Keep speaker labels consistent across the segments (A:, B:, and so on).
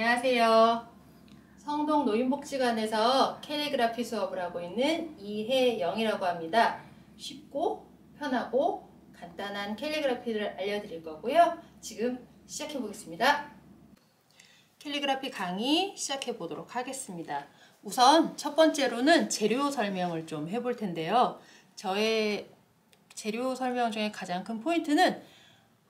A: 안녕하세요. 성동 노인복지관에서 캘리그라피 수업을 하고 있는 이혜영이라고 합니다. 쉽고 편하고 간단한 캘리그라피를 알려드릴 거고요. 지금 시작해 보겠습니다. 캘리그라피 강의 시작해 보도록 하겠습니다. 우선 첫 번째로는 재료 설명을 좀 해볼 텐데요. 저의 재료 설명 중에 가장 큰 포인트는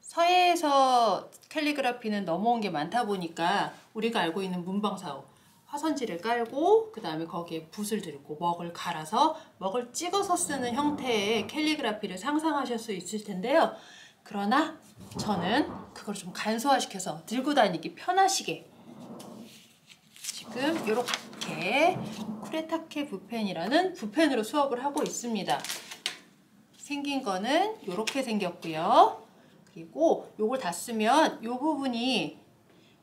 A: 서예에서 캘리그라피는 넘어온 게 많다 보니까 우리가 알고 있는 문방사호, 화선지를 깔고 그 다음에 거기에 붓을 들고 먹을 갈아서 먹을 찍어서 쓰는 형태의 캘리그라피를 상상하실 수 있을 텐데요. 그러나 저는 그걸 좀 간소화시켜서 들고 다니기 편하시게 지금 이렇게 쿠레타케 붓펜이라는 붓펜으로 수업을 하고 있습니다. 생긴 거는 이렇게 생겼고요. 그리고 요걸 다 쓰면 요 부분이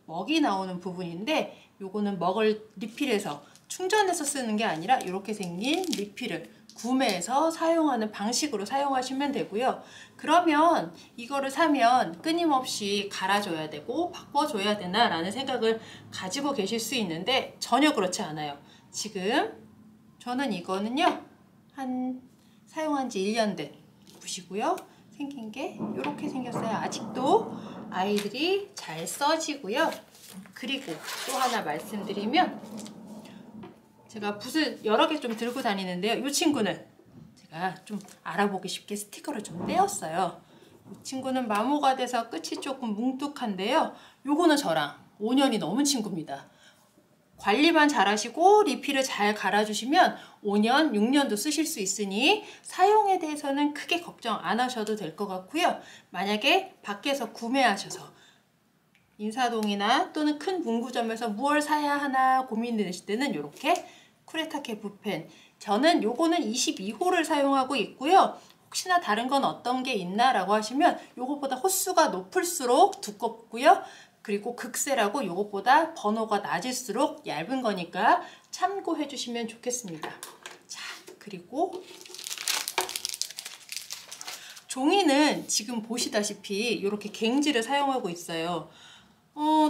A: 먹이 나오는 부분인데 요거는 먹을 리필해서 충전해서 쓰는 게 아니라 이렇게 생긴 리필을 구매해서 사용하는 방식으로 사용하시면 되고요. 그러면 이거를 사면 끊임없이 갈아줘야 되고 바꿔줘야 되나 라는 생각을 가지고 계실 수 있는데 전혀 그렇지 않아요. 지금 저는 이거는요 사용한 지 1년 된 붓이고요. 생긴 게 이렇게 생겼어요. 아직도 아이들이 잘 써지고요. 그리고 또 하나 말씀드리면 제가 붓을 여러 개 좀 들고 다니는데요. 이 친구는 제가 좀 알아보기 쉽게 스티커를 좀 떼었어요. 이 친구는 마모가 돼서 끝이 조금 뭉툭한데요. 요거는 저랑 5년이 넘은 친구입니다. 관리만 잘하시고 리필을 잘 갈아주시면 5년, 6년도 쓰실 수 있으니 사용에 대해서는 크게 걱정 안 하셔도 될 것 같고요. 만약에 밖에서 구매하셔서 인사동이나 또는 큰 문구점에서 무얼 사야 하나 고민되실 때는 이렇게 쿠레타케 붓펜, 저는 요거는 22호를 사용하고 있고요. 혹시나 다른 건 어떤 게 있나 라고 하시면 요거보다 호수가 높을수록 두껍고요. 그리고 극세라고 요것보다 번호가 낮을수록 얇은 거니까 참고해 주시면 좋겠습니다. 자, 그리고 종이는 지금 보시다시피 이렇게 갱지를 사용하고 있어요.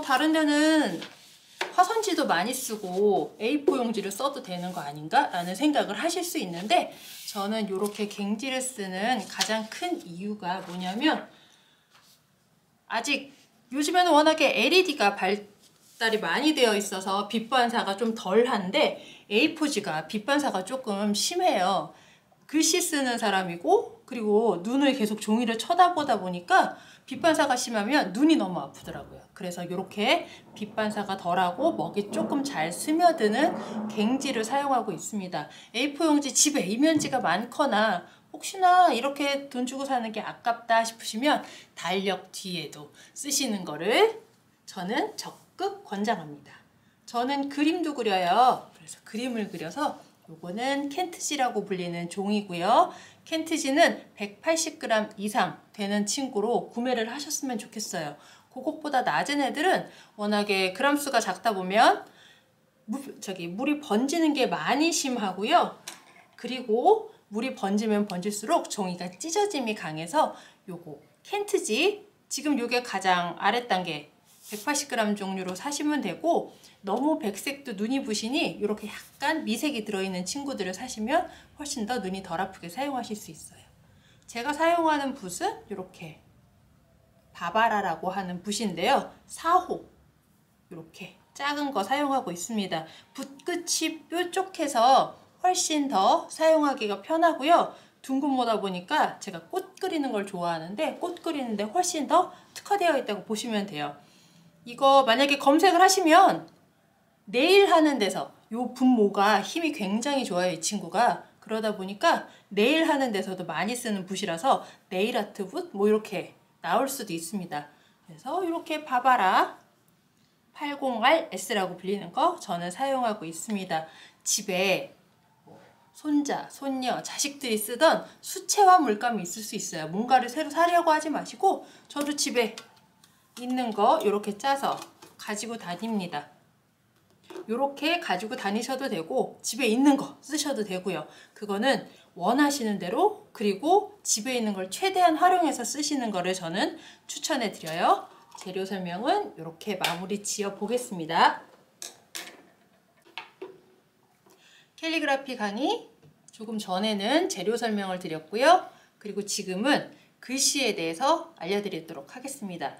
A: 다른 데는 화선지도 많이 쓰고 A4 용지를 써도 되는 거 아닌가? 라는 생각을 하실 수 있는데 저는 이렇게 갱지를 쓰는 가장 큰 이유가 뭐냐면 아직 요즘에는 워낙에 LED가 발달이 많이 되어 있어서 빛 반사가 좀 덜한데 A4지가 빛 반사가 조금 심해요. 글씨 쓰는 사람이고 그리고 눈을 계속 종이를 쳐다보다 보니까 빛 반사가 심하면 눈이 너무 아프더라고요. 그래서 이렇게 빛 반사가 덜하고 먹이 조금 잘 스며드는 갱지를 사용하고 있습니다. A4 용지 집에 이면지가 많거나 혹시나 이렇게 돈 주고 사는 게 아깝다 싶으시면 달력 뒤에도 쓰시는 거를 저는 적극 권장합니다. 저는 그림도 그려요. 그래서 그림을 그려서 요거는 켄트지라고 불리는 종이고요. 켄트지는 180g 이상 되는 친구로 구매를 하셨으면 좋겠어요. 그것보다 낮은 애들은 워낙에 그람수가 작다 보면 물이 번지는 게 많이 심하고요. 그리고 물이 번지면 번질수록 종이가 찢어짐이 강해서 요거 켄트지 지금 요게 가장 아랫단계 180g 종류로 사시면 되고 너무 백색도 눈이 부시니 이렇게 약간 미색이 들어있는 친구들을 사시면 훨씬 더 눈이 덜 아프게 사용하실 수 있어요. 제가 사용하는 붓은 이렇게 바바라라고 하는 붓인데요. 4호 이렇게 작은 거 사용하고 있습니다. 붓 끝이 뾰족해서 훨씬 더 사용하기가 편하고요. 둥근 거다 보니까 제가 꽃 그리는 걸 좋아하는데 꽃 그리는데 훨씬 더 특화되어 있다고 보시면 돼요. 이거 만약에 검색을 하시면 네일 하는 데서 요 붓모가 힘이 굉장히 좋아요. 이 친구가. 그러다 보니까 네일 하는 데서도 많이 쓰는 붓이라서 네일 아트 붓 뭐 이렇게 나올 수도 있습니다. 그래서 이렇게 바바라 80RS라고 불리는 거 저는 사용하고 있습니다. 집에 손자, 손녀, 자식들이 쓰던 수채화 물감이 있을 수 있어요. 뭔가를 새로 사려고 하지 마시고 저도 집에 있는 거 이렇게 짜서 가지고 다닙니다. 이렇게 가지고 다니셔도 되고 집에 있는 거 쓰셔도 되고요. 그거는 원하시는 대로 그리고 집에 있는 걸 최대한 활용해서 쓰시는 거를 저는 추천해 드려요. 재료 설명은 이렇게 마무리 지어 보겠습니다. 캘리그라피 강의 조금 전에는 재료 설명을 드렸고요. 그리고 지금은 글씨에 대해서 알려드리도록 하겠습니다.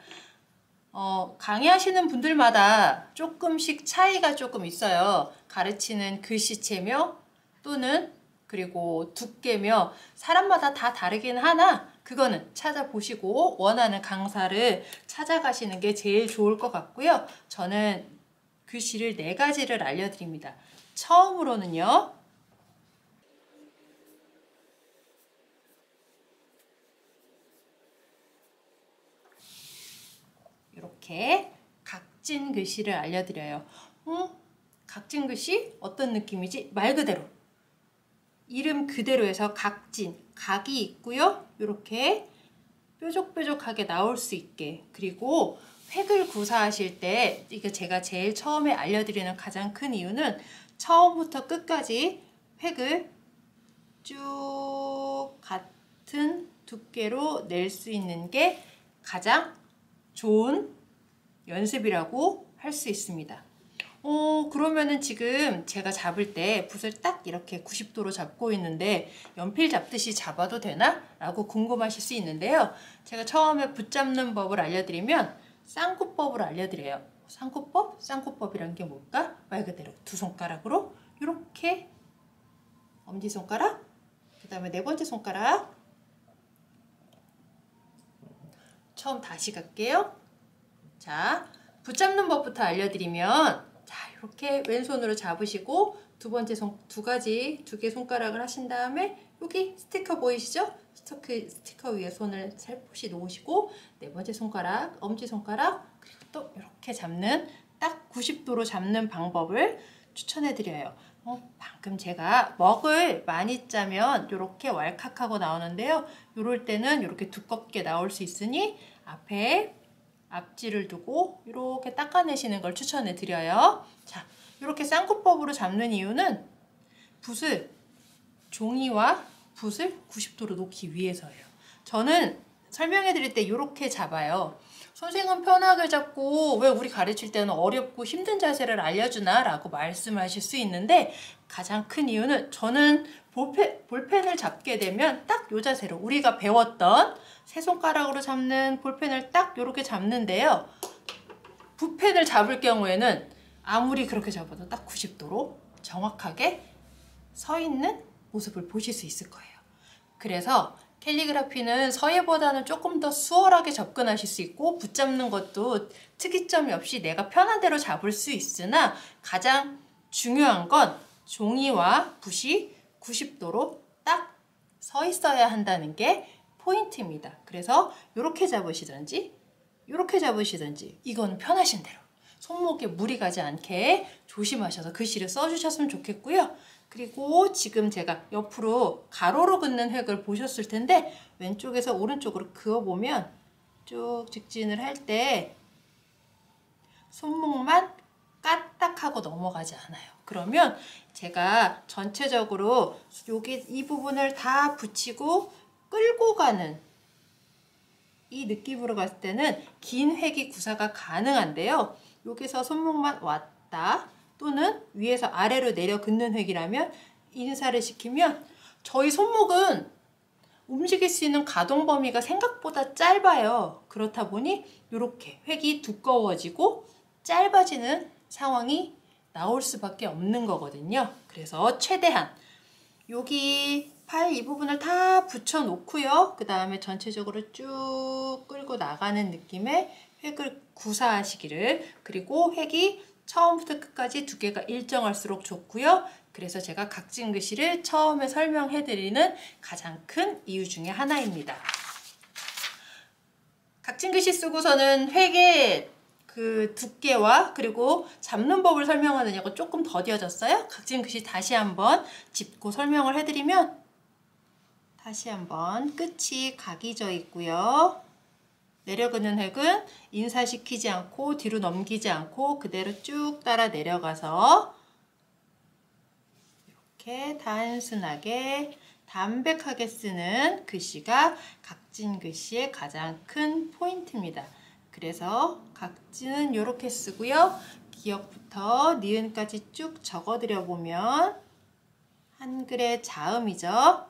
A: 강의하시는 분들마다 조금씩 차이가 조금 있어요. 가르치는 글씨체며 또는 그리고 두께며 사람마다 다 다르긴 하나 그거는 찾아보시고 원하는 강사를 찾아가시는 게 제일 좋을 것 같고요. 저는 글씨를 4가지를 알려드립니다. 처음으로는요. 이렇게 각진 글씨를 알려드려요. 각진 글씨 어떤 느낌이지? 말 그대로 이름 그대로 해서 각진, 각이 있고요. 이렇게 뾰족뾰족하게 나올 수 있게 그리고 획을 구사하실 때 이게 제가 제일 처음에 알려드리는 가장 큰 이유는 처음부터 끝까지 획을 쭉 같은 두께로 낼 수 있는 게 가장 좋은 연습이라고 할 수 있습니다. 그러면은 지금 제가 잡을 때 붓을 딱 이렇게 90도로 잡고 있는데 연필 잡듯이 잡아도 되나? 라고 궁금하실 수 있는데요. 제가 처음에 붓 잡는 법을 알려드리면 쌍구법을 알려드려요. 쌍구법? 쌍구법이란 게 뭘까? 말 그대로 2손가락으로 이렇게 엄지손가락, 그 다음에 4번째 손가락 처음 다시 갈게요. 자, 붓 잡는 법부터 알려드리면 자, 이렇게 왼손으로 잡으시고 두 개 손가락을 하신 다음에 여기 스티커 보이시죠? 스티커 위에 손을 살포시 놓으시고 4번째 손가락, 엄지손가락 그리고 또 이렇게 잡는 딱 90도로 잡는 방법을 추천해드려요. 방금 제가 먹을 많이 짜면 이렇게 왈칵하고 나오는데요. 이럴 때는 이렇게 두껍게 나올 수 있으니 앞에 앞질을 두고 이렇게 닦아내시는 걸 추천해 드려요. 자, 이렇게 쌍구법으로 잡는 이유는 붓을 종이와 붓을 90도로 놓기 위해서예요. 저는 설명해 드릴 때 이렇게 잡아요. 선생은 편하게 잡고 왜 우리 가르칠 때는 어렵고 힘든 자세를 알려주나? 라고 말씀하실 수 있는데 가장 큰 이유는 저는 볼펜을 잡게 되면 딱 이 자세로 우리가 배웠던 세 손가락으로 잡는 볼펜을 딱 이렇게 잡는데요. 붓펜을 잡을 경우에는 아무리 그렇게 잡아도 딱 90도로 정확하게 서 있는 모습을 보실 수 있을 거예요. 그래서 캘리그라피는 서예보다는 조금 더 수월하게 접근하실 수 있고 붙잡는 것도 특이점이 없이 내가 편한 대로 잡을 수 있으나 가장 중요한 건 종이와 붓이 90도로 딱 서 있어야 한다는 게 포인트입니다. 그래서 이렇게 잡으시든지 이렇게 잡으시든지 이거는 편하신 대로 손목에 무리 가지 않게 조심하셔서 글씨를 써주셨으면 좋겠고요. 그리고 지금 제가 옆으로 가로로 긋는 획을 보셨을 텐데 왼쪽에서 오른쪽으로 그어보면 쭉 직진을 할 때 손목만 까딱하고 넘어가지 않아요. 그러면 제가 전체적으로 여기 이 부분을 다 붙이고 끌고 가는 이 느낌으로 갔을 때는 긴 획이 구사가 가능한데요. 여기서 손목만 왔다 또는 위에서 아래로 내려 긋는 획이라면 인사를 시키면 저희 손목은 움직일 수 있는 가동 범위가 생각보다 짧아요. 그렇다 보니 이렇게 획이 두꺼워지고 짧아지는 상황이 나올 수밖에 없는 거거든요. 그래서 최대한 여기 팔 이 부분을 다 붙여 놓고요. 그 다음에 전체적으로 쭉 끌고 나가는 느낌의 획을 구사하시기를. 그리고 획이 처음부터 끝까지 두께가 일정할수록 좋고요. 그래서 제가 각진 글씨를 처음에 설명해 드리는 가장 큰 이유 중에 하나입니다. 각진 글씨 쓰고서는 획의 그 두께와 그리고 잡는 법을 설명하느냐고 조금 더뎌졌어요. 각진 글씨 다시 한번 짚고 설명을 해드리면 다시 한번 끝이 각이 져 있고요. 내려그는 획은 인사시키지 않고 뒤로 넘기지 않고 그대로 쭉 따라 내려가서 이렇게 단순하게 담백하게 쓰는 글씨가 각진 글씨의 가장 큰 포인트입니다. 그래서 각진은 이렇게 쓰고요. 기역부터 니은까지 쭉 적어드려 보면 한글의 자음이죠.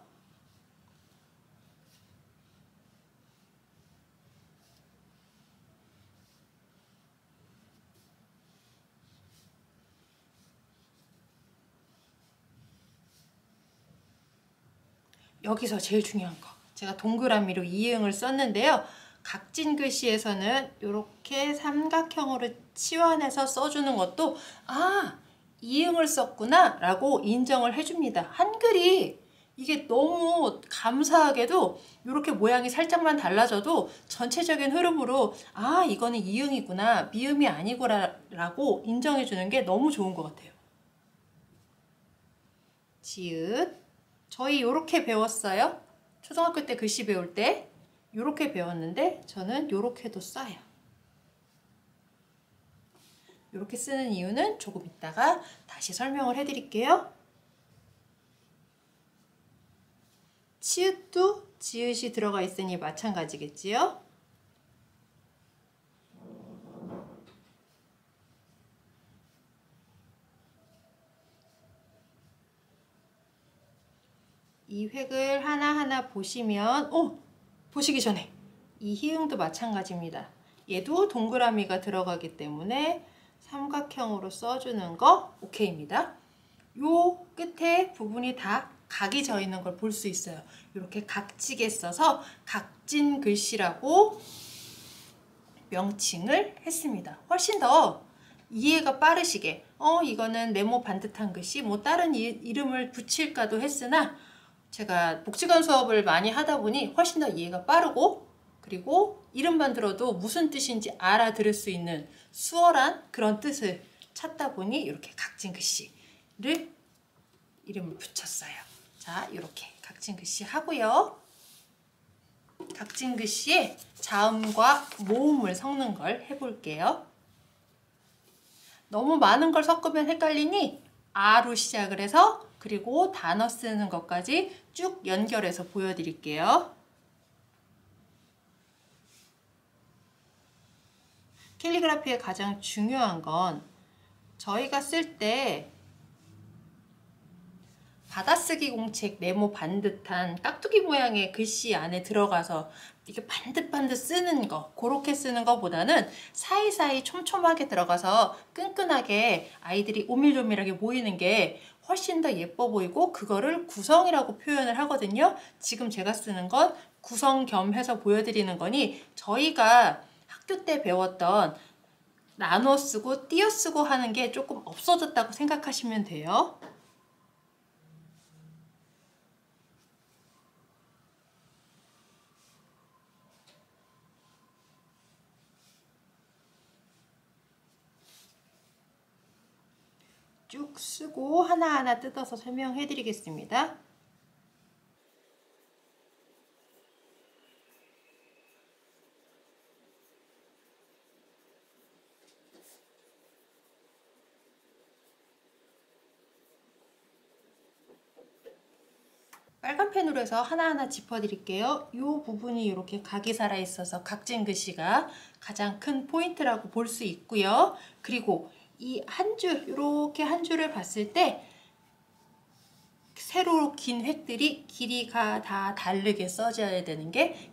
A: 여기서 제일 중요한 거. 제가 동그라미로 이응을 썼는데요. 각진 글씨에서는 이렇게 삼각형으로 치환해서 써주는 것도 이응을 썼구나 라고 인정을 해줍니다. 한글이 이게 너무 감사하게도 이렇게 모양이 살짝만 달라져도 전체적인 흐름으로 이거는 이응이구나, 미음이 아니구나 라고 인정해주는 게 너무 좋은 것 같아요. 지읒. 저희 이렇게 배웠어요. 초등학교 때 글씨 배울 때 이렇게 배웠는데 저는 이렇게도 써요. 이렇게 쓰는 이유는 조금 이따가 다시 설명을 해드릴게요. 치읓도 지읒이 들어가 있으니 마찬가지겠지요. 이 획을 하나하나 보시면 보시기 전에 이 히읗도 마찬가지입니다. 얘도 동그라미가 들어가기 때문에 삼각형으로 써주는 거 오케이입니다. 요 끝에 부분이 다 각이 져 있는 걸 볼 수 있어요. 이렇게 각지게 써서 각진 글씨라고 명칭을 했습니다. 훨씬 더 이해가 빠르시게 이거는 네모 반듯한 글씨 뭐 다른 이름을 붙일까도 했으나 제가 복지관 수업을 많이 하다 보니 훨씬 더 이해가 빠르고 그리고 이름만 들어도 무슨 뜻인지 알아들을 수 있는 수월한 그런 뜻을 찾다 보니 이렇게 각진 글씨를 이름을 붙였어요. 자, 이렇게 각진 글씨 하고요. 각진 글씨에 자음과 모음을 섞는 걸 해볼게요. 너무 많은 걸 섞으면 헷갈리니 아로 시작을 해서 그리고 단어 쓰는 것까지 쭉 연결해서 보여드릴게요. 캘리그라피의 가장 중요한 건 저희가 쓸 때 받아쓰기 공책 네모 반듯한 깍두기 모양의 글씨 안에 들어가서 이렇게 반듯반듯 쓰는 거 그렇게 쓰는 것보다는 사이사이 촘촘하게 들어가서 끈끈하게 아이들이 오밀조밀하게 보이는 게 훨씬 더 예뻐 보이고 그거를 구성이라고 표현을 하거든요. 지금 제가 쓰는 건 구성 겸 해서 보여드리는 거니 저희가 학교 때 배웠던 나눠 쓰고 띄어 쓰고 하는 게 조금 없어졌다고 생각하시면 돼요. 쭉 쓰고 하나하나 뜯어서 설명해 드리겠습니다. 빨간 펜으로 해서 하나하나 짚어 드릴게요. 이 부분이 이렇게 각이 살아 있어서 각진 글씨가 가장 큰 포인트라고 볼 수 있고요. 그리고 이 한 줄, 이렇게 한 줄을 봤을 때 세로 긴 획들이 길이가 다 다르게 써져야 되는 게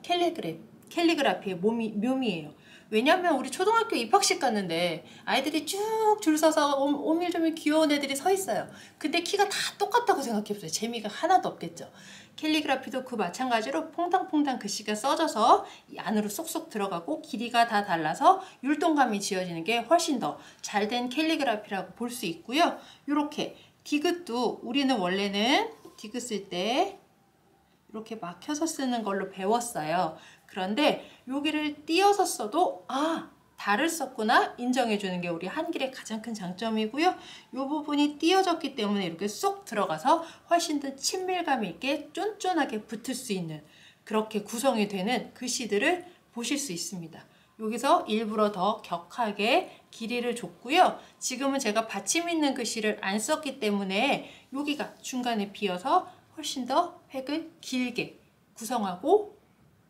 A: 캘리그라피의 묘미예요. 왜냐면 우리 초등학교 입학식 갔는데 아이들이 쭉 줄 서서 오밀조밀 귀여운 애들이 서 있어요. 근데 키가 다 똑같다고 생각해보세요. 재미가 하나도 없겠죠. 캘리그라피도 그 마찬가지로 퐁당퐁당 글씨가 써져서 이 안으로 쏙쏙 들어가고 길이가 다 달라서 율동감이 지어지는 게 훨씬 더 잘된 캘리그라피라고 볼 수 있고요. 이렇게 디귿도 우리는 원래는 디귿 쓸 때 이렇게 막혀서 쓰는 걸로 배웠어요. 그런데 여기를 띄어서 써도 달을 썼구나 인정해 주는 게 우리 한글의 가장 큰 장점이고요. 이 부분이 띄어졌기 때문에 이렇게 쏙 들어가서 훨씬 더 친밀감 있게 쫀쫀하게 붙을 수 있는 그렇게 구성이 되는 글씨들을 보실 수 있습니다. 여기서 일부러 더 격하게 길이를 줬고요. 지금은 제가 받침 있는 글씨를 안 썼기 때문에 여기가 중간에 비어서 훨씬 더 획을 길게 구성하고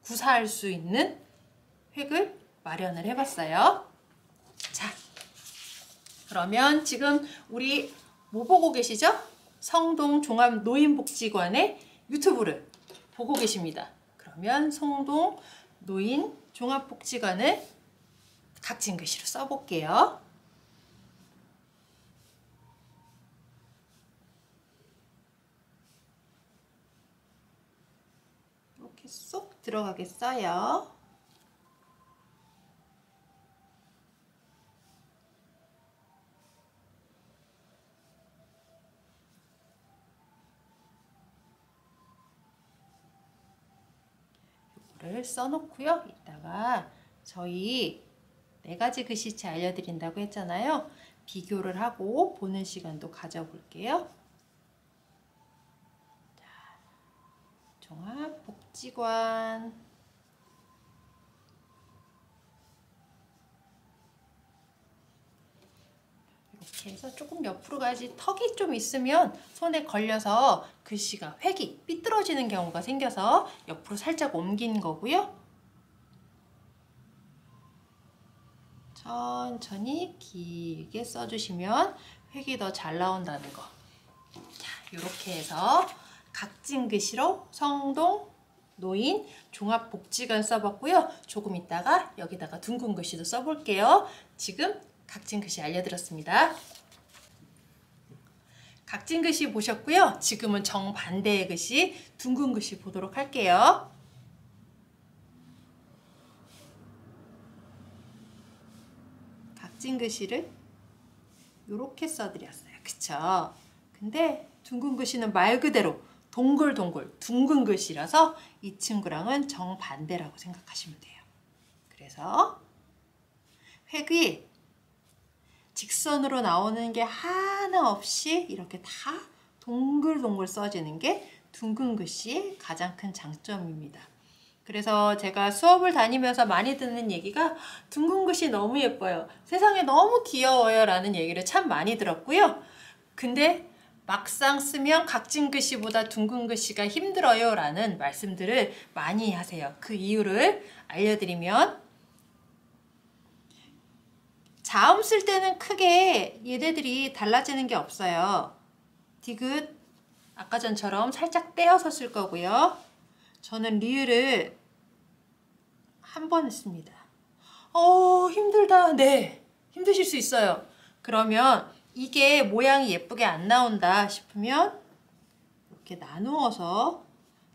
A: 구사할 수 있는 획을 마련을 해봤어요. 자, 그러면 지금 우리 뭐 보고 계시죠? 성동 종합노인복지관의 유튜브를 보고 계십니다. 그러면 성동 노인 종합복지관을 각진 글씨로 써볼게요. 이렇게 쏙 들어가게 써요. 이거를 써놓고요. 이따가 저희 4가지 글씨체 알려드린다고 했잖아요. 비교를 하고 보는 시간도 가져볼게요. 자, 종합복지관 이렇게 해서 조금 옆으로 가야지. 턱이 좀 있으면 손에 걸려서 글씨가 획이 삐뚤어지는 경우가 생겨서 옆으로 살짝 옮긴 거고요. 천천히 길게 써주시면 획이 더 잘 나온다는 거. 자, 이렇게 해서 각진 글씨로 성동 노인 종합복지관 써봤고요. 조금 있다가 여기다가 둥근 글씨도 써볼게요. 지금 각진 글씨 알려드렸습니다. 각진 글씨 보셨고요. 지금은 정반대의 글씨 둥근 글씨 보도록 할게요. 각진 글씨를 이렇게 써드렸어요. 그쵸? 근데 둥근 글씨는 말 그대로 동글동글 둥근 글씨라서 이 친구랑은 정반대라고 생각하시면 돼요. 그래서 획이 직선으로 나오는 게 하나 없이 이렇게 다 동글동글 써지는 게 둥근 글씨의 가장 큰 장점입니다. 그래서 제가 수업을 다니면서 많이 듣는 얘기가 둥근 글씨 너무 예뻐요. 세상에 너무 귀여워요 라는 얘기를 참 많이 들었고요. 근데 막상 쓰면 각진 글씨보다 둥근 글씨가 힘들어요 라는 말씀들을 많이 하세요. 그 이유를 알려드리면 자음 쓸 때는 크게 얘네들이 달라지는 게 없어요. 디귿 아까 전처럼 살짝 떼어서 쓸 거고요. 저는 리을을 한 번 했습니다. 힘들다. 네, 힘드실 수 있어요. 그러면 이게 모양이 예쁘게 안 나온다 싶으면 이렇게 나누어서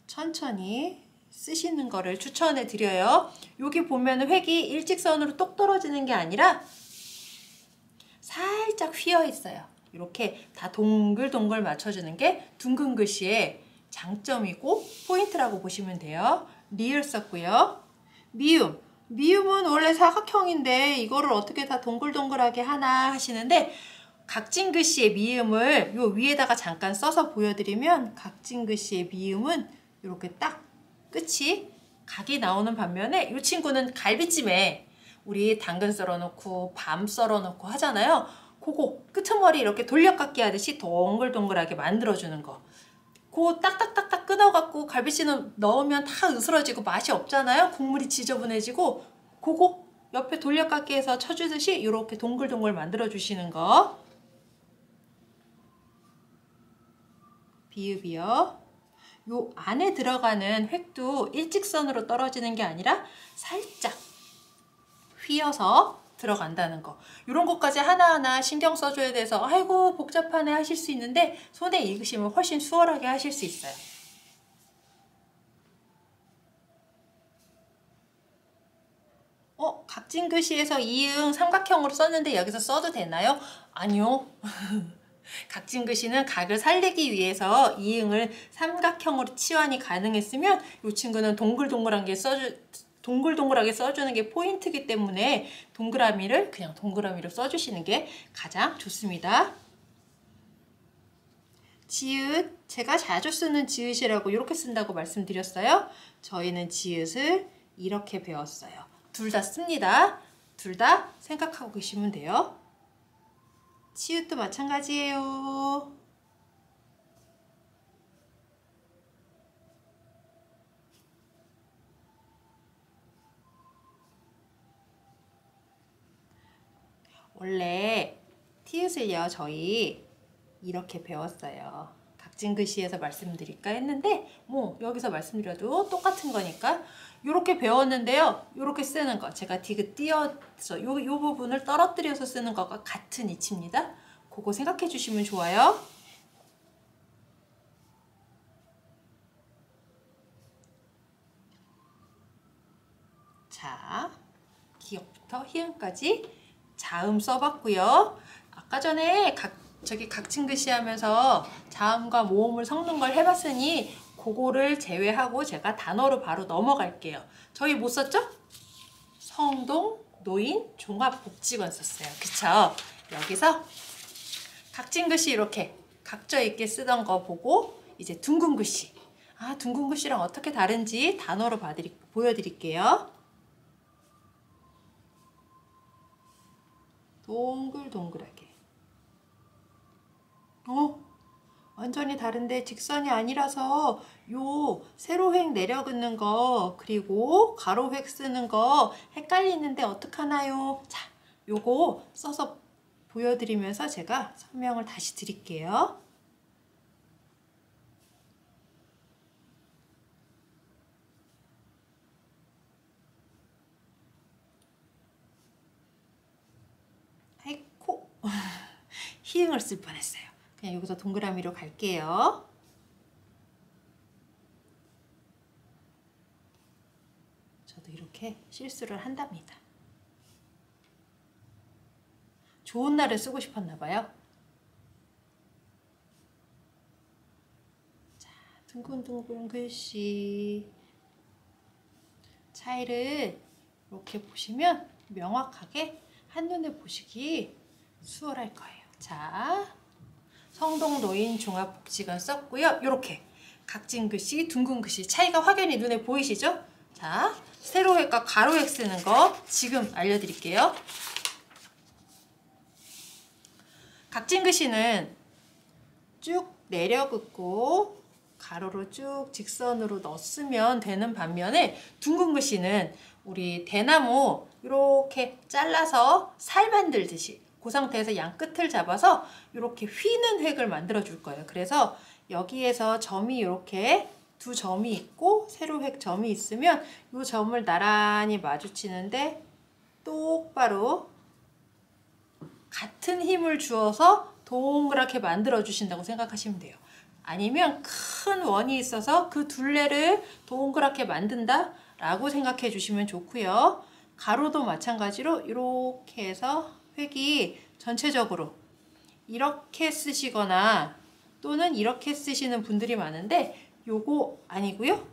A: 천천히 쓰시는 거를 추천해 드려요. 여기 보면 획이 일직선으로 똑 떨어지는 게 아니라 살짝 휘어 있어요. 이렇게 다 동글동글 맞춰주는 게 둥근 글씨의 장점이고 포인트라고 보시면 돼요. 리을 썼고요. 미음. 미음은 원래 사각형인데 이거를 어떻게 다 동글동글하게 하나 하시는데 각진 글씨의 미음을 요 위에다가 잠깐 써서 보여드리면 각진 글씨의 미음은 이렇게 딱 끝이 각이 나오는 반면에 이 친구는 갈비찜에 우리 당근 썰어놓고 밤 썰어놓고 하잖아요. 그거 끄트머리 이렇게 돌려깎기 하듯이 동글동글하게 만들어주는 거. 그 딱딱딱딱 끊어갖고 갈비찜 넣으면 다 으스러지고 맛이 없잖아요. 국물이 지저분해지고 그거 옆에 돌려깎기 해서 쳐주듯이 이렇게 동글동글 만들어주시는 거. 비읍이요. 요 안에 들어가는 획도 일직선으로 떨어지는 게 아니라 살짝 휘어서 들어간다는 거. 이런 것까지 하나하나 신경 써줘야 돼서 아이고 복잡하네 하실 수 있는데 손에 익으시면 훨씬 수월하게 하실 수 있어요. 각진 글씨에서 이응 삼각형으로 썼는데 여기서 써도 되나요? 아니요. 각진 글씨는 각을 살리기 위해서 이응을 삼각형으로 치환이 가능했으면 이 친구는 동글동글하게 써주는 게 포인트이기 때문에 동그라미를 그냥 동그라미로 써주시는 게 가장 좋습니다. 지읒, 제가 자주 쓰는 지읒이라고 이렇게 쓴다고 말씀드렸어요. 저희는 지읒을 이렇게 배웠어요. 둘 다 씁니다. 둘 다 생각하고 계시면 돼요. 치읓도 마찬가지예요. 원래 티읕을요 저희 이렇게 배웠어요. 각진 글씨에서 말씀드릴까 했는데 뭐 여기서 말씀드려도 똑같은 거니까 이렇게 배웠는데요. 이렇게 쓰는 거 제가 디귿 띄어서 요 부분을 떨어뜨려서 쓰는 거가 같은 이치입니다. 그거 생각해 주시면 좋아요. 자, 기역부터 희응까지 자음 써봤고요. 아까 전에 각진 글씨 하면서 자음과 모음을 섞는 걸 해봤으니 그거를 제외하고 제가 단어로 바로 넘어갈게요. 저희 뭐 썼죠? 성동, 노인, 종합복지관 썼어요. 그쵸? 여기서 각진 글씨 이렇게 각져 있게 쓰던 거 보고 이제 둥근 글씨. 둥근 글씨랑 어떻게 다른지 단어로 보여드릴게요. 동글동글하게. 완전히 다른데 직선이 아니라서 요 세로획 내려 긋는 거 그리고 가로획 쓰는 거 헷갈리는데 어떡하나요? 자, 요거 써서 보여드리면서 제가 설명을 다시 드릴게요. 아이코 희응을 쓸 뻔했어요. 그냥 여기서 동그라미로 갈게요. 저도 이렇게 실수를 한답니다. 좋은 날에 쓰고 싶었나 봐요. 자, 둥근둥근 글씨 차이를 이렇게 보시면 명확하게 한눈에 보시기 수월할 거예요. 자, 성동노인 종합복지관 썼고요. 이렇게 각진 글씨, 둥근 글씨 차이가 확연히 눈에 보이시죠? 자, 세로획과 가로획 쓰는 거 지금 알려드릴게요. 각진 글씨는 쭉 내려 긋고 가로로 쭉 직선으로 넣었으면 되는 반면에 둥근 글씨는 우리 대나무 이렇게 잘라서 살 만들듯이 그 상태에서 양 끝을 잡아서 이렇게 휘는 획을 만들어 줄 거예요. 그래서 여기에서 점이 이렇게 두 점이 있고 세로획 점이 있으면 이 점을 나란히 마주치는데 똑바로 같은 힘을 주어서 동그랗게 만들어 주신다고 생각하시면 돼요. 아니면 큰 원이 있어서 그 둘레를 동그랗게 만든다 라고 생각해 주시면 좋고요. 가로도 마찬가지로 이렇게 해서 획이 전체적으로 이렇게 쓰시거나 또는 이렇게 쓰시는 분들이 많은데 요거 아니고요.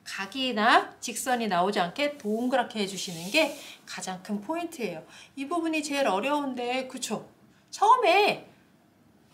A: 각이나 직선이 나오지 않게 동그랗게 해주시는 게 가장 큰 포인트예요. 이 부분이 제일 어려운데 그쵸? 처음에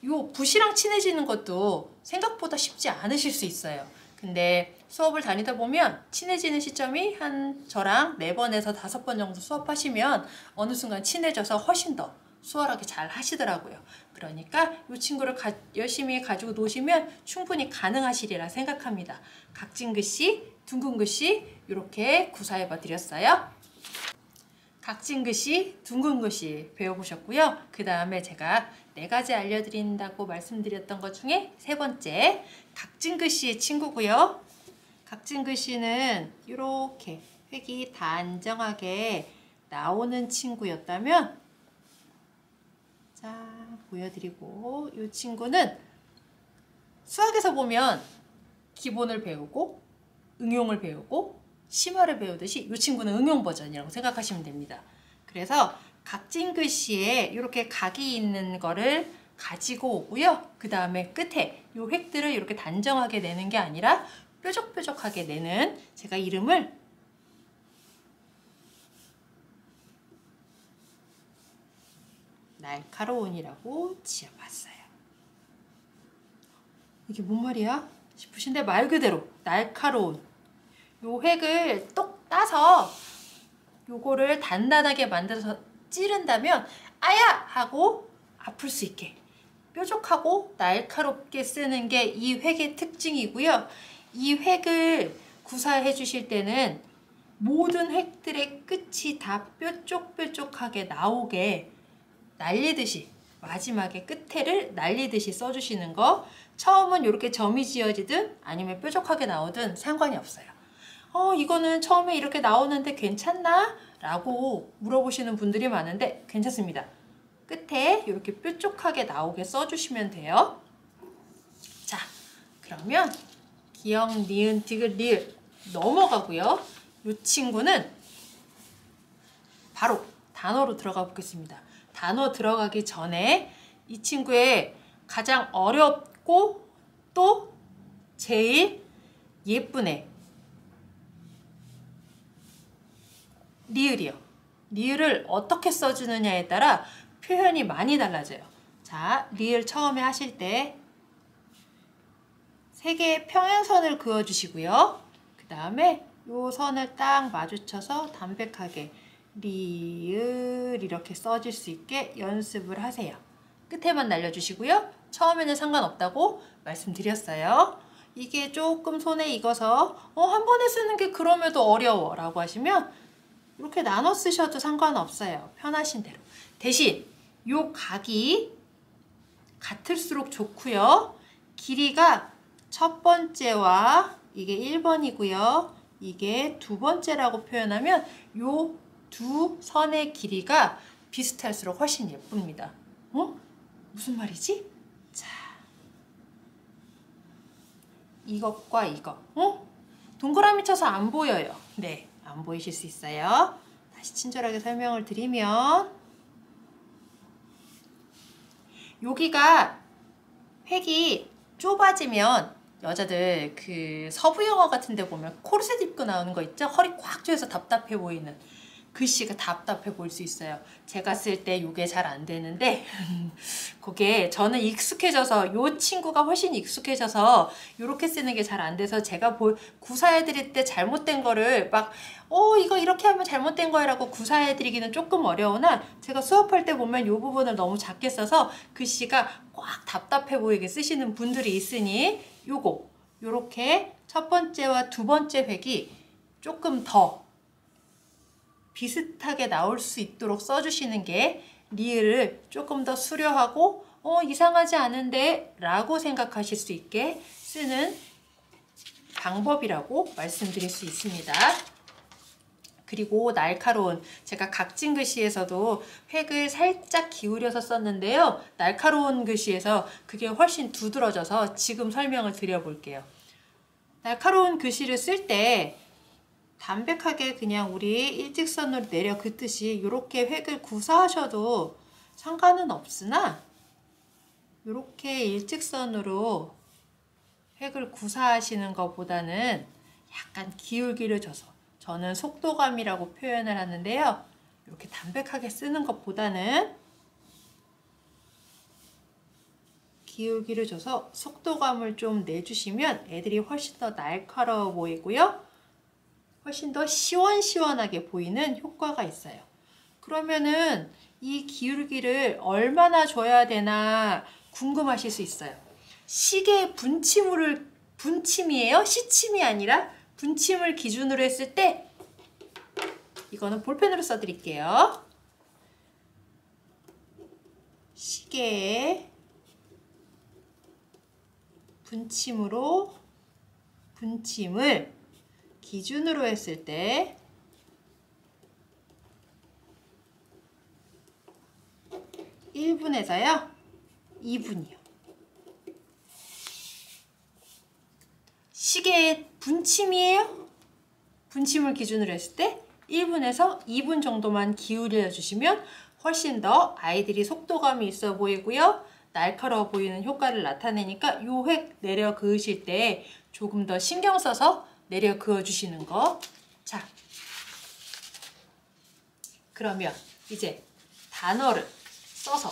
A: 요 붓이랑 친해지는 것도 생각보다 쉽지 않으실 수 있어요. 근데 수업을 다니다 보면 친해지는 시점이 한 저랑 4번에서 5번 정도 수업하시면 어느 순간 친해져서 훨씬 더 수월하게 잘 하시더라고요. 그러니까 이 친구를 열심히 가지고 노시면 충분히 가능하시리라 생각합니다. 각진 글씨, 둥근 글씨 이렇게 구사해봐 드렸어요. 각진 글씨, 둥근 글씨 배워보셨고요. 그 다음에 제가 4가지 알려드린다고 말씀드렸던 것 중에 3번째 각진 글씨의 친구고요. 각진 글씨는 이렇게 획이 단정하게 나오는 친구였다면 자 보여드리고 이 친구는 수학에서 보면 기본을 배우고 응용을 배우고 심화를 배우듯이 이 친구는 응용 버전이라고 생각하시면 됩니다. 그래서 각진 글씨에 이렇게 각이 있는 거를 가지고 오고요. 그 다음에 끝에 이 획들을 이렇게 단정하게 내는 게 아니라 뾰족뾰족하게 내는 제가 이름을 날카로운이라고 지어봤어요. 이게 뭔 말이야? 싶으신데 말 그대로 날카로운 요 획을 똑 따서 요거를 단단하게 만들어서 찌른다면 아야! 하고 아플 수 있게 뾰족하고 날카롭게 쓰는 게 이 획의 특징이고요. 이 획을 구사해 주실 때는 모든 획들의 끝이 다 뾰족뾰족하게 나오게 날리듯이 마지막에 끝에를 날리듯이 써주시는 거. 처음은 이렇게 점이 지어지든 아니면 뾰족하게 나오든 상관이 없어요. 이거는 처음에 이렇게 나오는데 괜찮나? 라고 물어보시는 분들이 많은데 괜찮습니다. 끝에 이렇게 뾰족하게 나오게 써주시면 돼요. 자, 그러면 기역, 니은, 디귿, 리을 넘어가고요. 이 친구는 바로 단어로 들어가 보겠습니다. 단어 들어가기 전에 이 친구의 가장 어렵고 또 제일 예쁜 애 리을이요. 리을을 어떻게 써주느냐에 따라 표현이 많이 달라져요. 자, 리을 처음에 하실 때 3개의 평행선을 그어주시고요. 그 다음에 이 선을 딱 마주쳐서 담백하게 리을 이렇게 써질 수 있게 연습을 하세요. 끝에만 날려주시고요. 처음에는 상관없다고 말씀드렸어요. 이게 조금 손에 익어서 한 번에 쓰는 게 그럼에도 어려워 라고 하시면 이렇게 나눠 쓰셔도 상관없어요. 편하신 대로. 대신 요 각이 같을수록 좋고요. 길이가 첫 번째와 이게 1번이고요. 이게 두 번째라고 표현하면 요 두 선의 길이가 비슷할수록 훨씬 예쁩니다. 무슨 말이지? 자, 이것과 이거. 동그라미 쳐서 안 보여요. 네, 안 보이실 수 있어요. 다시 친절하게 설명을 드리면 여기가 획이 좁아지면 여자들 그 서부 영화 같은 데 보면 코르셋 입고 나오는 거 있죠? 허리 꽉 조여서 답답해 보이는 글씨가 답답해 보일 수 있어요. 제가 쓸 때 이게 잘 안 되는데 그게 저는 익숙해져서 요 친구가 훨씬 익숙해져서 이렇게 쓰는 게 잘 안 돼서 제가 구사해 드릴 때 잘못된 거를 막 이거 이렇게 하면 잘못된 거라고 구사해 드리기는 조금 어려우나 제가 수업할 때 보면 이 부분을 너무 작게 써서 글씨가 꽉 답답해 보이게 쓰시는 분들이 있으니 요렇게 첫 번째와 두 번째 획이 조금 더 비슷하게 나올 수 있도록 써주시는 게 리을을 조금 더 수려하고 이상하지 않은데 라고 생각하실 수 있게 쓰는 방법이라고 말씀드릴 수 있습니다. 그리고 날카로운, 제가 각진 글씨에서도 획을 살짝 기울여서 썼는데요. 날카로운 글씨에서 그게 훨씬 두드러져서 지금 설명을 드려볼게요. 날카로운 글씨를 쓸 때 담백하게 그냥 우리 일직선으로 내려 긋듯이 이렇게 획을 구사하셔도 상관은 없으나 이렇게 일직선으로 획을 구사하시는 것보다는 약간 기울기를 줘서, 저는 속도감이라고 표현을 하는데요. 이렇게 담백하게 쓰는 것보다는 기울기를 줘서 속도감을 좀 내주시면 애들이 훨씬 더 날카로워 보이고요. 훨씬 더 시원시원하게 보이는 효과가 있어요. 그러면은 이 기울기를 얼마나 줘야 되나 궁금하실 수 있어요. 시계 분침이에요? 시침이 아니라 분침을 기준으로 했을 때 이거는 볼펜으로 써드릴게요. 시계에 분침을 기준으로 했을 때 1분에서요 2분이요. 시계의 분침이에요? 분침을 기준으로 했을 때 1분에서 2분 정도만 기울여 주시면 훨씬 더 아이들이 속도감이 있어 보이고요. 날카로워 보이는 효과를 나타내니까 요 획 내려 그으실 때 조금 더 신경 써서 내려 그어 주시는 거. 자, 그러면 이제 단어를 써서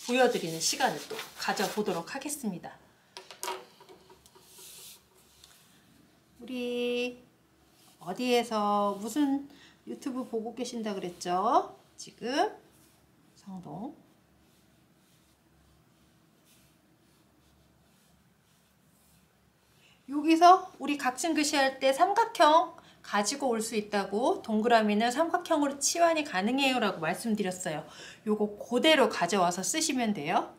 A: 보여드리는 시간을 또 가져보도록 하겠습니다. 우리 어디에서 무슨 유튜브 보고 계신다 그랬죠? 지금 성동. 여기서 우리 각진 글씨 할 때 삼각형 가지고 올 수 있다고, 동그라미는 삼각형으로 치환이 가능해요 라고 말씀드렸어요. 요거 그대로 가져와서 쓰시면 돼요.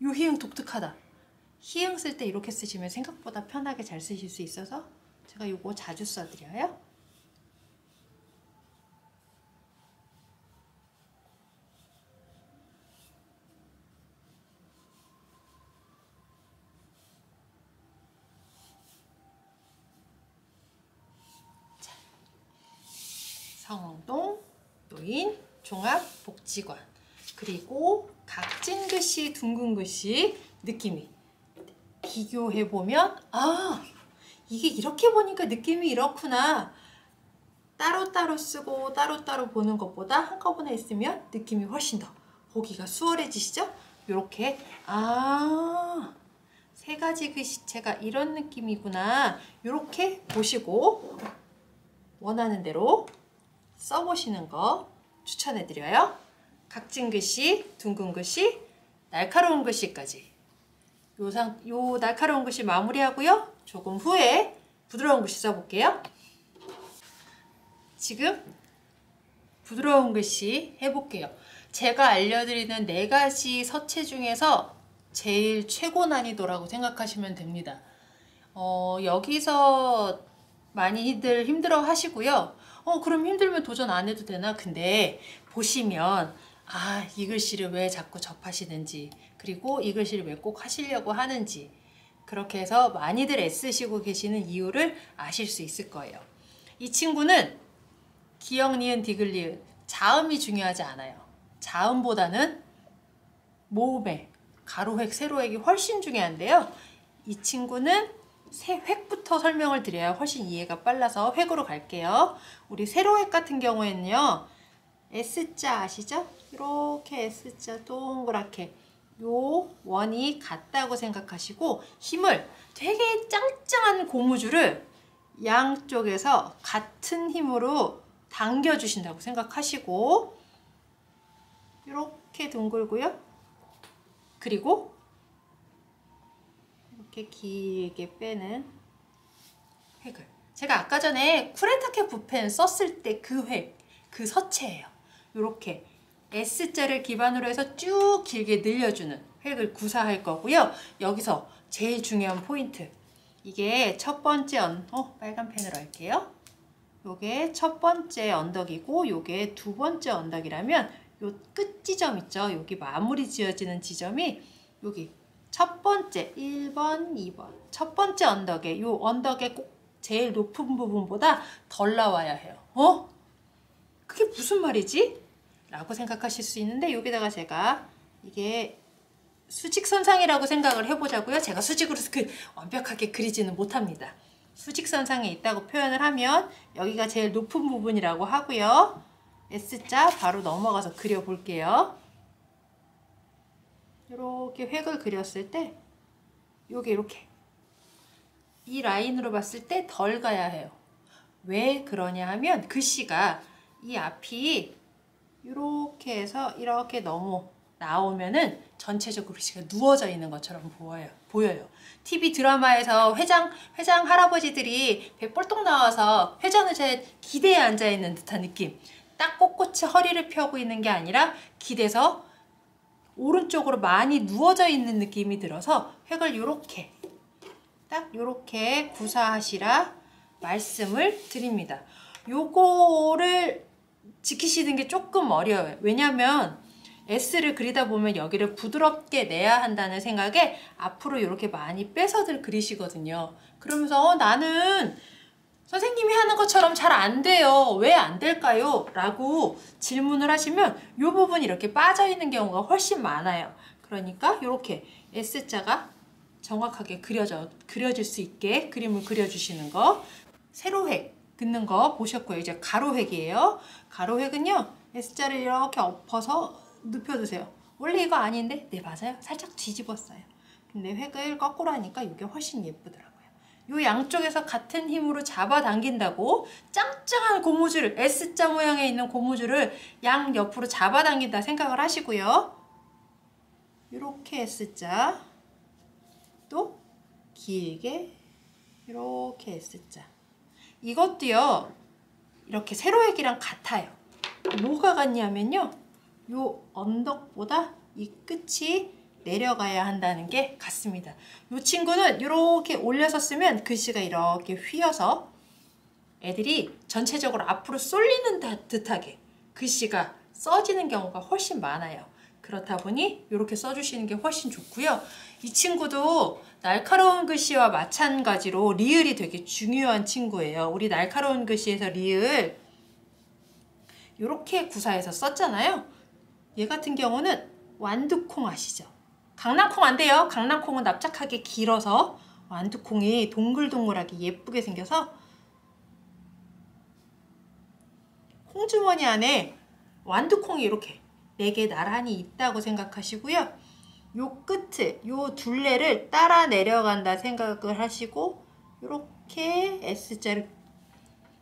A: 요 희응 독특하다. 희응 쓸 때 이렇게 쓰시면 생각보다 편하게 잘 쓰실 수 있어서 제가 요거 자주 써드려요. 자, 성동 노인 종합복지관, 그리고 각진 글씨, 둥근 글씨 느낌이 비교해보면 이게 이렇게 보니까 느낌이 이렇구나. 따로따로 쓰고 따로따로 보는 것보다 한꺼번에 있으면 느낌이 훨씬 더 보기가 수월해지시죠? 이렇게 세 가지 글씨체가 이런 느낌이구나. 이렇게 보시고 원하는 대로 써보시는 거 추천해드려요. 각진 글씨, 둥근 글씨, 날카로운 글씨까지. 요 날카로운 글씨 마무리하고요. 조금 후에 부드러운 글씨 써볼게요. 지금 부드러운 글씨 해볼게요. 제가 알려드리는 4가지 서체 중에서 제일 최고 난이도라고 생각하시면 됩니다. 여기서 많이들 힘들어 하시고요. 그럼 힘들면 도전 안 해도 되나? 근데 보시면 이 글씨를 왜 자꾸 접하시는지, 그리고 이 글씨를 왜 꼭 하시려고 하는지, 그렇게 해서 많이들 애쓰시고 계시는 이유를 아실 수 있을 거예요. 이 친구는 기역, 니은, 디귿, 리을, 자음이 중요하지 않아요. 자음보다는 모음의 가로획, 세로획이 훨씬 중요한데요. 이 친구는 획부터 설명을 드려야 훨씬 이해가 빨라서 획으로 갈게요. 우리 세로획 같은 경우에는요, S자 아시죠? 이렇게 S자 동그랗게 요 원이 같다고 생각하시고, 힘을 되게 짱짱한 고무줄을 양쪽에서 같은 힘으로 당겨주신다고 생각하시고, 이렇게 둥글고요. 그리고 이렇게 길게 빼는 획을, 제가 아까 전에 쿠레타케 붓펜 썼을 때 그 획, 그 서체예요. 이렇게 S자를 기반으로 해서 쭉 길게 늘려주는 획을 구사할 거고요. 여기서 제일 중요한 포인트, 이게 첫 번째 빨간 펜으로 할게요. 요게 첫 번째 언덕이고 요게 두 번째 언덕이라면 요 끝 지점 있죠? 여기 마무리 지어지는 지점이 여기 첫 번째 1번, 2번 첫 번째 언덕에, 요 언덕의 꼭 제일 높은 부분보다 덜 나와야 해요. 그게 무슨 말이지? 라고 생각하실 수 있는데, 여기다가 제가 이게 수직선상이라고 생각을 해보자고요. 제가 수직으로 완벽하게 그리지는 못합니다. 수직선상에 있다고 표현을 하면 여기가 제일 높은 부분이라고 하고요. S자 바로 넘어가서 그려볼게요. 이렇게 획을 그렸을 때 요게 이렇게 이 라인으로 봤을 때 덜 가야 해요. 왜 그러냐 하면 글씨가 이 앞이 이렇게 해서 이렇게 너무 나오면은 전체적으로 글씨가 누워져 있는 것처럼 보여요. TV 드라마에서 회장 할아버지들이 배 뻘떡 나와서 회전의자에 기대에 앉아 있는 듯한 느낌. 딱 꼿꼿이 허리를 펴고 있는 게 아니라 기대서 오른쪽으로 많이 누워져 있는 느낌이 들어서 획을 요렇게 딱 요렇게 구사하시라 말씀을 드립니다. 요거를 지키시는 게 조금 어려워요. 왜냐면 S를 그리다 보면 여기를 부드럽게 내야 한다는 생각에 앞으로 이렇게 많이 빼서들 그리시거든요. 그러면서 나는 선생님이 하는 것처럼 잘 안 돼요. 왜 안 될까요? 라고 질문을 하시면 이 부분이 이렇게 빠져 있는 경우가 훨씬 많아요. 그러니까 이렇게 S자가 정확하게 그려질 수 있게 그림을 그려주시는 거. 세로획 긋는 거 보셨고요. 이제 가로획이에요. 가로획은요, S자를 이렇게 엎어서 눕혀두세요. 원래 이거 아닌데? 네, 맞아요. 살짝 뒤집었어요. 근데 획을 거꾸로 하니까 이게 훨씬 예쁘더라고요. 요 양쪽에서 같은 힘으로 잡아당긴다고 짱짱한 고무줄을, S자 모양에 있는 고무줄을 양 옆으로 잡아당긴다 생각을 하시고요. 이렇게 S자, 또 길게 이렇게 S자. 이것도요 이렇게 세로획이랑 같아요. 뭐가 같냐면요, 요 언덕보다 이 끝이 내려가야 한다는 게 같습니다. 이 친구는 이렇게 올려서 쓰면 글씨가 이렇게 휘어서 애들이 전체적으로 앞으로 쏠리는 듯하게 글씨가 써지는 경우가 훨씬 많아요. 그렇다 보니 이렇게 써주시는 게 훨씬 좋고요. 이 친구도 날카로운 글씨와 마찬가지로 리을이 되게 중요한 친구예요. 우리 날카로운 글씨에서 리을 이렇게 구사해서 썼잖아요. 얘 같은 경우는 완두콩 아시죠? 강낭콩 안 돼요. 강낭콩은 납작하게 길어서, 완두콩이 동글동글하게 예쁘게 생겨서 콩주머니 안에 완두콩이 이렇게 4개 나란히 있다고 생각하시고요. 요 끝을, 요 둘레를 따라 내려간다 생각을 하시고 이렇게 S자를,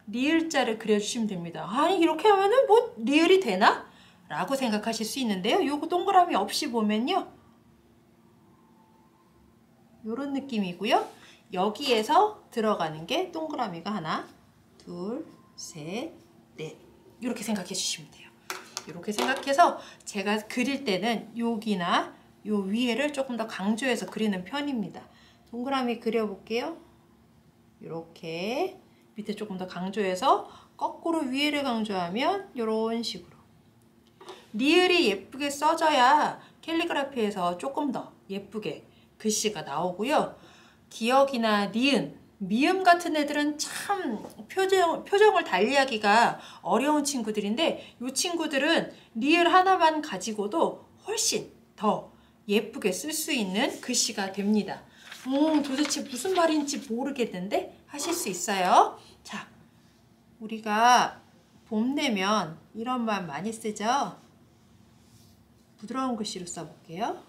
A: 리을자를 그려주시면 됩니다. 아니 이렇게 하면은 뭐 리을이 되나? 라고 생각하실 수 있는데요. 요거 동그라미 없이 보면요, 요런 느낌이고요. 여기에서 들어가는 게 동그라미가 하나, 둘, 셋, 넷, 이렇게 생각해 주시면 돼요. 이렇게 생각해서 제가 그릴 때는 여기나 요 위에를 조금 더 강조해서 그리는 편입니다. 동그라미 그려볼게요. 이렇게 밑에 조금 더 강조해서 거꾸로 위에를 강조하면 이런 식으로. 리을이 예쁘게 써져야 캘리그라피에서 조금 더 예쁘게 글씨가 나오고요. 기역이나 니은, 미음 같은 애들은 참 표정을 달리하기가 어려운 친구들인데, 이 친구들은 리을 하나만 가지고도 훨씬 더 예쁘게 쓸 수 있는 글씨가 됩니다. 도대체 무슨 말인지 모르겠는데 하실 수 있어요. 자, 우리가 봄 되면 이런 말 많이 쓰죠? 부드러운 글씨로 써볼게요.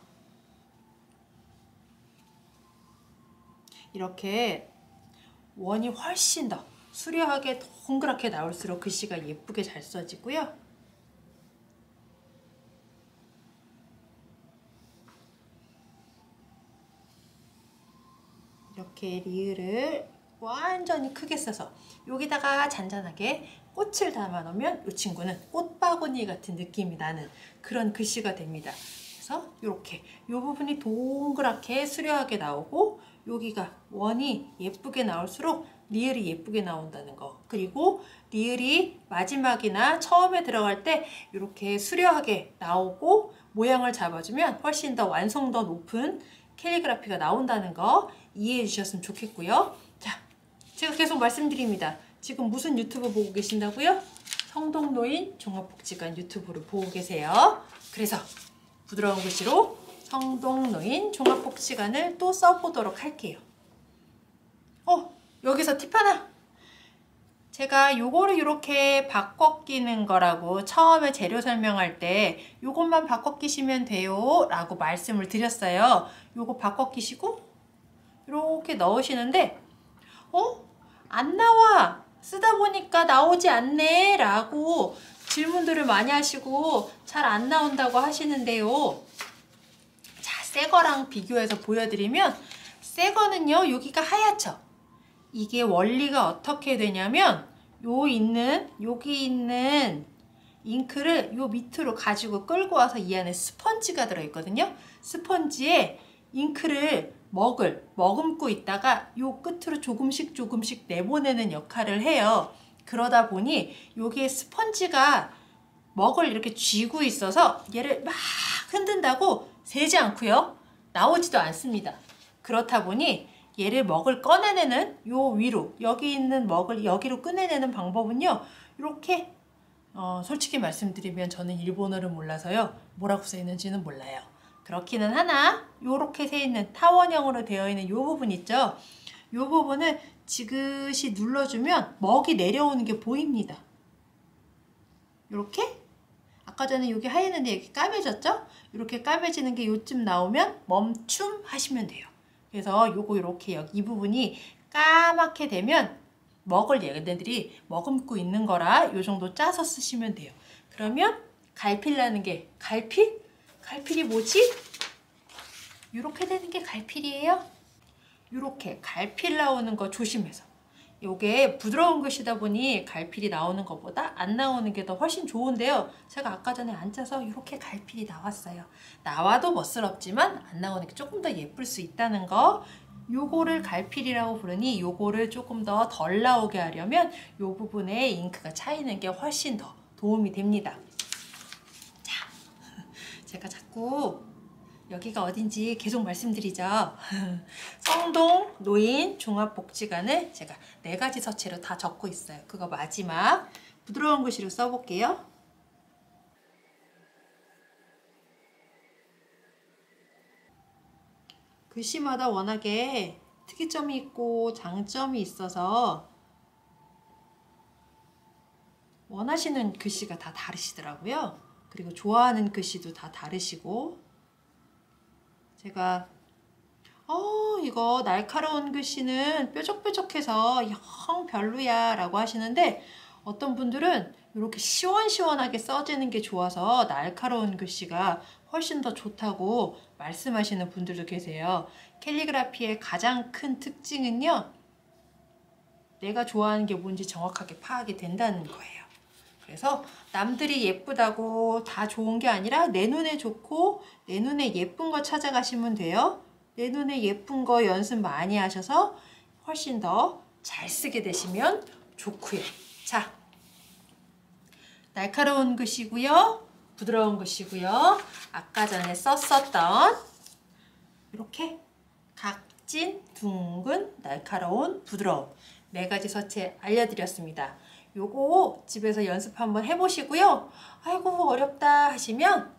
A: 이렇게 원이 훨씬 더 수려하게 동그랗게 나올수록 글씨가 예쁘게 잘 써지고요. 이렇게 리을을 완전히 크게 써서 여기다가 잔잔하게 꽃을 담아 놓으면 이 친구는 꽃바구니 같은 느낌이 나는 그런 글씨가 됩니다. 그래서 이렇게 이 부분이 동그랗게 수려하게 나오고, 여기가 원이 예쁘게 나올수록 리을이 예쁘게 나온다는 거, 그리고 리을이 마지막이나 처음에 들어갈 때 이렇게 수려하게 나오고 모양을 잡아주면 훨씬 더 완성도 높은 캘리그라피가 나온다는 거 이해해 주셨으면 좋겠고요. 자, 제가 계속 말씀드립니다. 지금 무슨 유튜브 보고 계신다고요? 성동노인 종합복지관 유튜브를 보고 계세요. 그래서 부드러운 글씨로 성동노인 종합복지관을 또 써보도록 할게요. 여기서 팁 하나! 제가 요거를 이렇게 바꿔 끼는 거라고 처음에 재료 설명할 때 요것만 바꿔 끼시면 돼요 라고 말씀을 드렸어요. 요거 바꿔 끼시고 이렇게 넣으시는데 안 나와! 쓰다 보니까 나오지 않네 라고 질문들을 많이 하시고 잘 안 나온다고 하시는데요. 자, 새 거랑 비교해서 보여드리면, 새 거는요 여기가 하얗죠? 이게 원리가 어떻게 되냐면, 여기 있는 잉크를 요 밑으로 가지고 끌고 와서 이 안에 스펀지가 들어있거든요. 스펀지에 잉크를 머금고 있다가 요 끝으로 조금씩 내보내는 역할을 해요. 그러다 보니 여기에 스펀지가 먹을 이렇게 쥐고 있어서 얘를 막 흔든다고 새지 않고요, 나오지도 않습니다. 그렇다 보니 얘를 먹을 꺼내내는 요 위로, 여기 있는 먹을 여기로 꺼내내는 방법은요, 이렇게 솔직히 말씀드리면 저는 일본어를 몰라서요 뭐라고 써 있는지는 몰라요. 그렇기는 하나 요렇게 돼 있는 타원형으로 되어 있는 요 부분 있죠? 요 부분을 지그시 눌러주면 먹이 내려오는 게 보입니다. 요렇게? 아까 전에 여기 하얘는데 이렇게 까매졌죠? 이렇게 까매지는 게 요쯤 나오면 멈춤 하시면 돼요. 그래서 요거 이렇게 이 부분이 까맣게 되면 먹을 얘네들이 머금고 있는 거라 요 정도 짜서 쓰시면 돼요. 그러면 갈필이라는 게, 갈필이 뭐지? 이렇게 되는 게 갈필이에요. 이렇게 갈필 나오는 거 조심해서. 요게 부드러운 글씨다 보니 갈필이 나오는 것보다 안 나오는 게 더 훨씬 좋은데요. 제가 아까 전에 앉아서 이렇게 갈필이 나왔어요. 나와도 멋스럽지만 안 나오는 게 조금 더 예쁠 수 있다는 거. 요거를 갈필이라고 부르니 요거를 조금 더 덜 나오게 하려면 요 부분에 잉크가 차이는 게 훨씬 더 도움이 됩니다. 자, 제가 자꾸 여기가 어딘지 계속 말씀드리죠. 성동 노인 종합복지관을 제가 4가지 서체로 다 적고 있어요. 그거 마지막 부드러운 글씨로 써볼게요. 글씨마다 워낙에 특이점이 있고 장점이 있어서 원하시는 글씨가 다 다르시더라고요. 그리고 좋아하는 글씨도 다 다르시고, 제가 이거 날카로운 글씨는 뾰족뾰족해서 영 별로야 라고 하시는데, 어떤 분들은 이렇게 시원시원하게 써지는 게 좋아서 날카로운 글씨가 훨씬 더 좋다고 말씀하시는 분들도 계세요. 캘리그라피의 가장 큰 특징은요, 내가 좋아하는 게 뭔지 정확하게 파악이 된다는 거예요. 그래서 남들이 예쁘다고 다 좋은 게 아니라 내 눈에 좋고 내 눈에 예쁜 거 찾아가시면 돼요. 내 눈에 예쁜 거 연습 많이 하셔서 훨씬 더 잘 쓰게 되시면 좋고요. 자, 날카로운 글씨고요. 부드러운 글씨고요. 아까 전에 썼었던 이렇게 각진, 둥근, 날카로운, 부드러운 4가지 서체 알려드렸습니다. 요거 집에서 연습 한번 해보시고요. 아이고 어렵다 하시면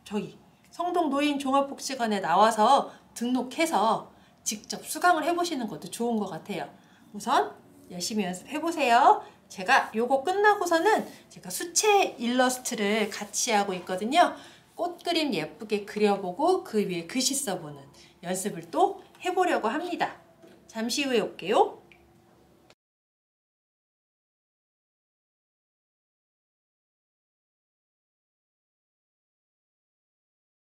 A: 저희 성동 노인 종합복지관에 나와서 등록해서 직접 수강을 해보시는 것도 좋은 것 같아요. 우선 열심히 연습해보세요. 제가 요거 끝나고서는 제가 수채 일러스트를 같이 하고 있거든요. 꽃 그림 예쁘게 그려보고 그 위에 글씨 써보는 연습을 또 해보려고 합니다. 잠시 후에 올게요.